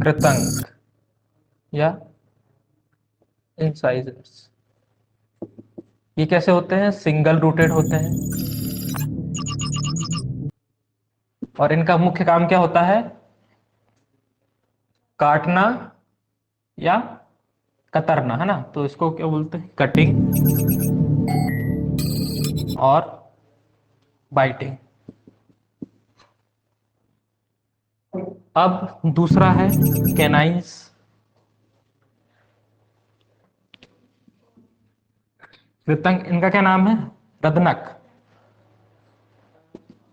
कृतंक या इंसाइजर्स। ये कैसे होते हैं? सिंगल रूटेड होते हैं और इनका मुख्य काम क्या होता है? काटना या कतरना, है ना। तो इसको क्या बोलते हैं? कटिंग और बाइटिंग। अब दूसरा है कैनाइंस। कृतंक, इनका क्या नाम है? रदनक।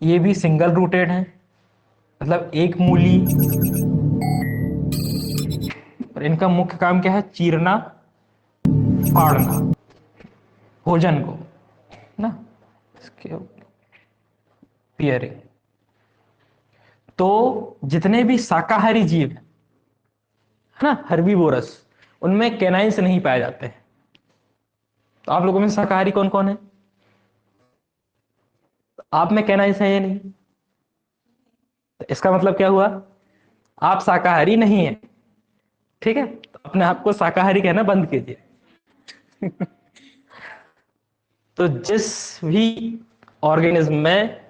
ये भी सिंगल रूटेड है, मतलब एक मूली। और इनका मुख्य काम क्या है? चीरना, फाड़ना भोजन को, ना। इसके पियरिंग। तो जितने भी शाकाहारी जीव है ना, हर्बीवोरस, उनमें कैनाइंस नहीं पाए जाते हैं। तो आप लोगों में शाकाहारी कौन कौन है? तो आप में कैनाइंस है या नहीं? तो इसका मतलब क्या हुआ? आप शाकाहारी नहीं है। ठीक है, तो अपने आप को शाकाहारी कहना बंद कीजिए। तो जिस भी ऑर्गेनिज्म में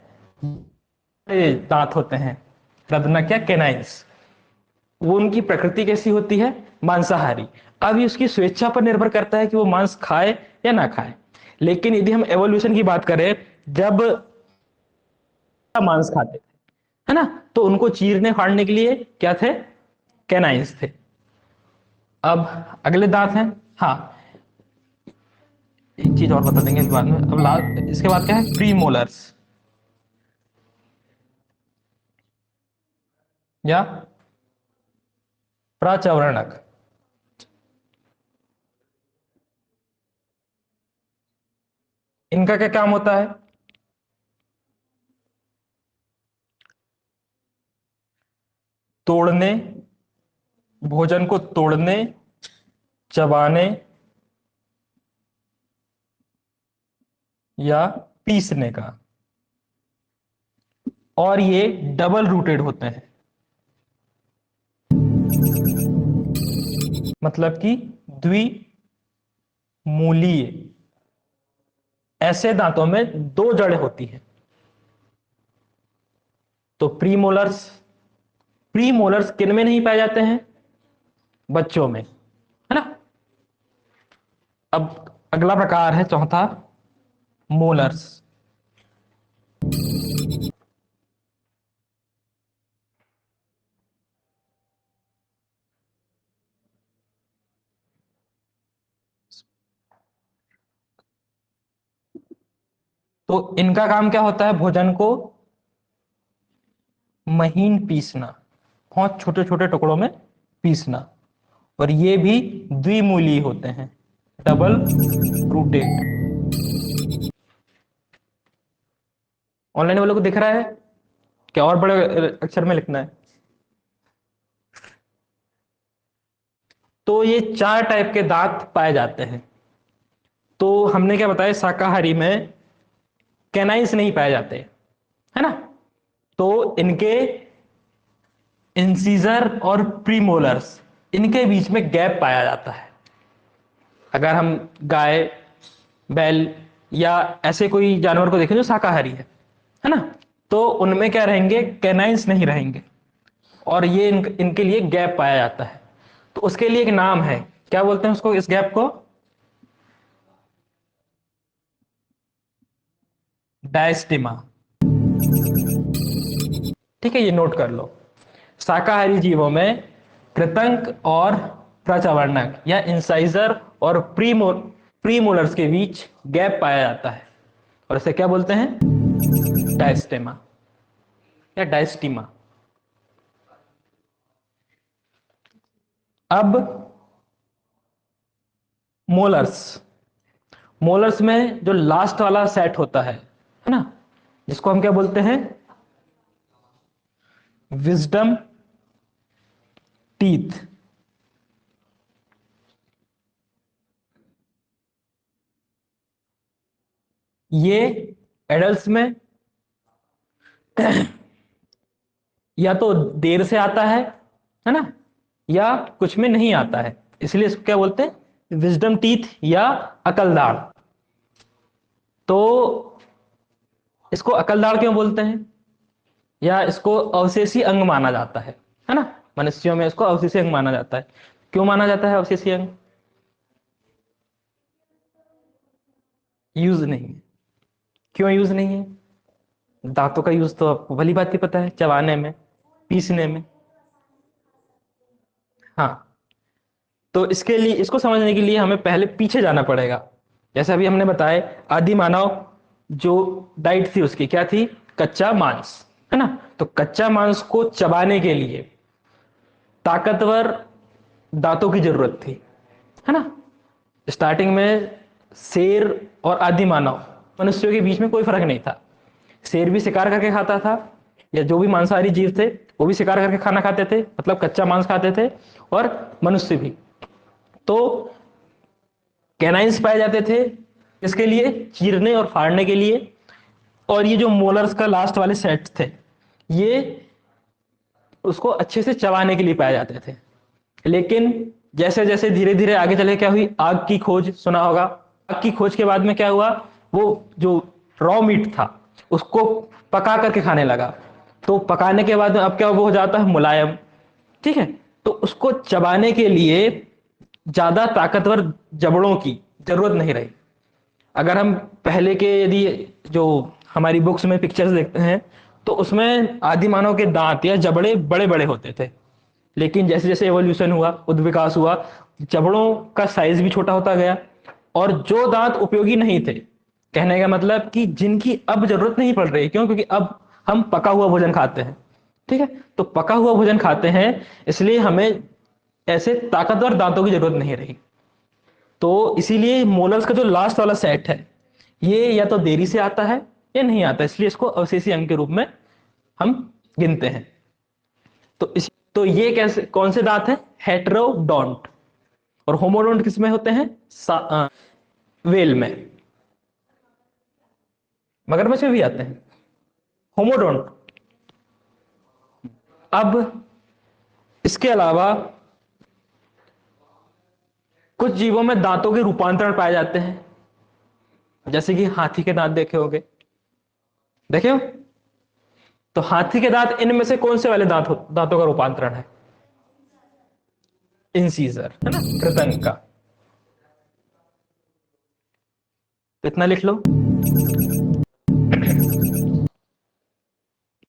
दांत होते हैं, रत्नक या कैनाइंस, वो उनकी प्रकृति कैसी होती है? मांसाहारी। अब ये उसकी स्वेच्छा पर निर्भर करता है कि वो मांस खाए या ना खाए। लेकिन यदि हम एवोल्यूशन की बात करें, जब मांस खाते थे, है ना, तो उनको चीरने फाड़ने के लिए क्या थे? कैनाइंस थे। अब अगले दांत हैं। हाँ, एक चीज और बता देंगे अभी बाद में। अब इसके बाद क्या है? प्री मोलर्स या प्रचवर्णक। इनका क्या काम होता है? तोड़ने, भोजन को तोड़ने, चबाने या पीसने का। और ये डबल रूटेड होते हैं, मतलब कि द्विमूलीय। ऐसे दांतों में दो जड़ें होती हैं। तो प्रीमोलर्स, प्रीमोलर्स किन में नहीं पाए जाते हैं? बच्चों में, है ना। अब अगला प्रकार है चौथा, मोलर्स। तो इनका काम क्या होता है? भोजन को महीन पीसना, बहुत छोटे छोटे टुकड़ों में पीसना। और ये भी द्विमूली होते हैं, डबल रूटेड। ऑनलाइन वालों को दिख रहा है क्या? और बड़े अक्षर में लिखना है। तो ये चार टाइप के दांत पाए जाते हैं। तो हमने क्या बताया? शाकाहारी में कैनाइंस नहीं पाए जाते, है ना। तो इनके इंसीजर और प्रीमोलर्स, इनके बीच में गैप पाया जाता है। अगर हम गाय, बैल या ऐसे कोई जानवर को देखें जो शाकाहारी है ना, तो उनमें क्या रहेंगे? कैनाइंस नहीं रहेंगे। और ये इनके लिए गैप पाया जाता है। तो उसके लिए एक नाम है, क्या बोलते हैं उसको, इस गैप को? डायस्टिमा। ठीक है, ये नोट कर लो। शाकाहारी जीवों में कृतंक और प्रचवर्णक या इंसाइजर और प्रीमोलर्स के बीच गैप पाया जाता है, और इसे क्या बोलते हैं? डायस्टेमा या डायस्टीमा। अब मोलर्स, मोलर्स में जो लास्ट वाला सेट होता है ना, जिसको हम क्या बोलते हैं? Wisdom teeth. ये एडल्ट्स में या तो देर से आता है ना, या कुछ में नहीं आता है, इसलिए इसको क्या बोलते हैं, विजडम टीथ या अकल दाढ़। तो इसको अकल दाढ़ क्यों बोलते हैं, या इसको अवशेषी अंग माना जाता है ना, मनुष्यों में इसको अवशेषी अंग माना जाता है। क्यों माना जाता है अवशेषी अंग? यूज नहीं है। क्यों यूज नहीं है? दांतों का यूज तो आपको भली बात ही पता है, चबाने में, पीसने में। हाँ, तो इसके लिए, इसको समझने के लिए हमें पहले पीछे जाना पड़ेगा। जैसे अभी हमने बताया, आदि मानव जो डाइट थी उसकी क्या थी, कच्चा मांस, है ना। तो कच्चा मांस को चबाने के लिए ताकतवर दांतों की जरूरत थी, है ना। स्टार्टिंग में शेर और आदि मानव मनुष्यों के बीच में कोई फर्क नहीं था। शेर भी शिकार करके खाता था, या जो भी मांसाहारी जीव थे वो भी शिकार करके खाना खाते थे, मतलब कच्चा मांस खाते थे, और मनुष्य भी। तो कैनाइंस पाए जाते थे, इसके लिए चीरने और फाड़ने के लिए। और ये जो मोलर्स का लास्ट वाले सेट थे, ये उसको अच्छे से चबाने के लिए पाए जाते थे। लेकिन जैसे जैसे धीरे धीरे आगे चले, क्या हुई, आग की खोज, सुना होगा। आग की खोज के बाद में क्या हुआ, वो जो रॉ मीट था उसको पका करके खाने लगा। तो पकाने के बाद में अब क्या वो हो जाता है, मुलायम। ठीक है, तो उसको चबाने के लिए ज्यादा ताकतवर जबड़ों की जरूरत नहीं रही। अगर हम पहले के यदि जो हमारी बुक्स में पिक्चर्स देखते हैं, तो उसमें आदि मानव के दांत या जबड़े बड़े बड़े होते थे। लेकिन जैसे जैसे एवोल्यूशन हुआ, उद्विकास हुआ, जबड़ों का साइज भी छोटा होता गया। और जो दांत उपयोगी नहीं थे, कहने का मतलब कि जिनकी अब जरूरत नहीं पड़ रही, क्यों, क्योंकि अब हम पका हुआ भोजन खाते हैं। ठीक है, तो पका हुआ भोजन खाते हैं, इसलिए हमें ऐसे ताकतवर दांतों की जरूरत नहीं रही। तो इसीलिए मोलर्स का जो लास्ट वाला सेट है, ये या तो देरी से आता है या नहीं आता, इसलिए इसको अवशेषी अंग के रूप में हम गिनते हैं। तो ये कैसे, कौन से दांत हैं, हेटेरोडोंट। और होमोडोंट किस में होते हैं, वेल में, मगरमच्छ में भी आते हैं होमोडोंट। अब इसके अलावा कुछ जीवों में दांतों के रूपांतरण पाए जाते हैं, जैसे कि हाथी के दांत देखे होंगे, देखे हो। तो हाथी के दांत, इनमें से कौन से वाले दांतों का रूपांतरण है, इंसीजर, है ना, कृतंक का। तो इतना लिख लो।